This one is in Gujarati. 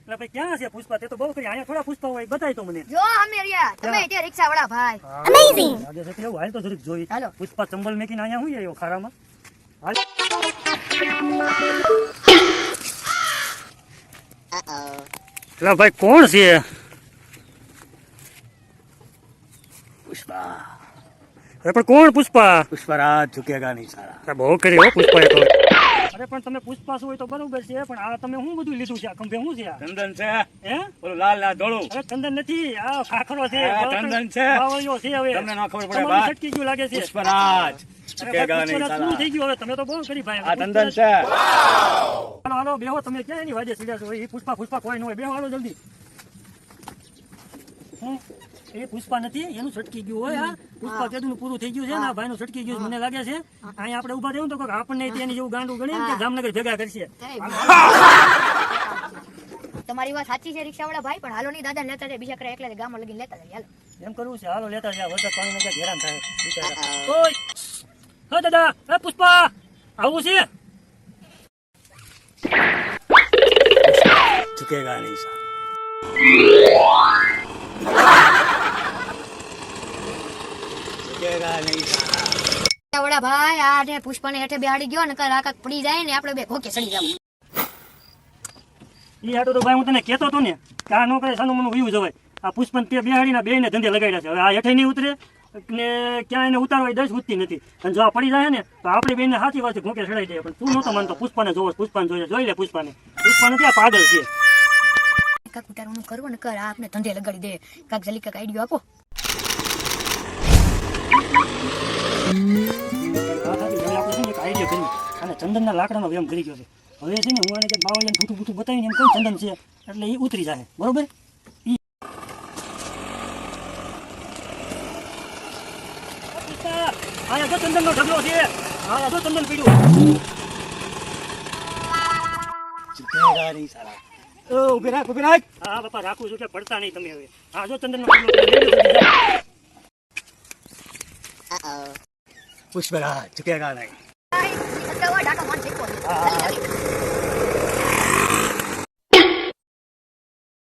એટલે ભાઈ ક્યાં છે પુષ્પા? તે તો બહુ કરી અહીંયા થોડા પુષ્પા હોય, બતાય તો મને. જો અમે રહ્યા તમે તે રિક્ષા વાળા ભાઈ. અમેઝિંગ. આજે છે કેવું હાલ તો જરીક જોઈ. હાલો. પુષ્પા ચંબલ મેકીને અહીંયા હું આવ્યો ખારામાં. હાલ. એટલે ભાઈ કોણ છે? पुष्पा અરે પણ કોણ પુષ્પા? पुष्पराज झुकेगा नहीं साला। અરે બહુ કરી હો પુષ્પા એ તો. અરે પણ તમે પુષ્પા છો હોય તો બરોબર છે, પણ આ તમે શું બધું લીધું છે? આ ખંભે શું છે આ? चंदन से હે? बोलो लाल लाल धोळू અરે ચંદન નથી, આ ખાખરો છે. આ ચંદન છે. બાવળિયો છે હવે. તમને ના ખબર પડે તમારું ભાઈ. છટકી ગયું લાગે છે. पुष्पराज અરે झुकेगा ભાઈ, नहीं પુષ્પરાજ શું साला। થઈ ગયું હવે? તમે તો બહુ કરી ભાઈ. આ ચંदन છે। હાલો હાલો બેહો, તમે ક્યાં એની વાજે સીધા છો? એ પુષ્પા પુષ્પા કોઈ ન હોય. બેહો હાલો જલ્દી. હમ? એ પુષ્પા નથી, એનું છટકી ગયું હોય. આ પુષ્પા કેદું પૂરું થઈ ગયું છે ને, આ ભાઈનું છટકી ગયું છે. મને લાગે છે અહીંયા આપણે ઉભા રહેવું તો કોઈક આપણને એની જેવું ગાંડું ગણે ને કે જામનગર ભેગા કરશે. તમારી વાત સાચી છે રિક્ષા વાળા ભાઈ, પણ હાલો નહીં દાદા લેતા જાય, બીજા કરે એકલા ગામમાં લગીને લેતા જાય. હાલો. એમ કરવું છે? હાલો લેતા જાય. વરસાદ પાણીને ક્યાંક હેરાન થાય બિચારા. ઓય હા દાદા, હે પુષ્પા આવું છે? झुकेगा नहीं साला। झुकेगा नहीं साला। રિક્ષા વાળા ભાઈ આ ને પુષ્પાને હેઠે બેહાડી ગયો ને કર આકાક પડી જાય ને આપણે બે ઘોકે સડી જાવ. ઈ હાટો તો ભાઈ હું તને કહેતો હતો ને કે આ નો કરે સાનું મનું વયું જવાય. આ પુષ્પન તે બેહાડીને બેયને ધંધે લગાડ્યા છે. હવે આ હેઠે નહીં ઉતરે ને ક્યાં એને ઉતારવા દસ ઉતતી નથી. અને જો આ પડી જાય ને તો આપણે બેને હાથી વાંચી ઘોકે ચડાઈ દઈએ. પણ તું નહોતો માનતો. પુષ્પાને જોવો, પુષ્પાને જોઈ લે પુષ્પાને. પુષ્પા નથી, આ પાગલ છે. કાક ઉતારવાનું કરવું ને કર આપને ધંધે લગાડી દે. કાક જલ્દી કાક આઈડિયો આપો. આ થતી હવે આપણે છે ને એક આઈડિયા કરીએ. અને ચંદનના લાકડાનો વ્યમ કરી ગયો છે. હવે છે ને હું એને કે બાવળિયાને ભૂઠું ભૂઠું બતાવીને એમ કહું ચંદન છે એટલે એ ઉતરી જાય. બરોબર? આયા જો ચંદનનો ઢગલો છે. આયા જો ચંદન પીડ્યું. झुकेगा नहीं साला। ઓ ઉભી રાખ, ઉભી રાખ. હા બાપા રાખું છું કે પડતા નહીં તમે હવે. હા જો ચંદનનો ઢગલો પીડ્યો. पुष्पराज झुकेगा नहीं। ભાઈ, ઢાકા માર ફેંકો. જલ્દી જલ્દી.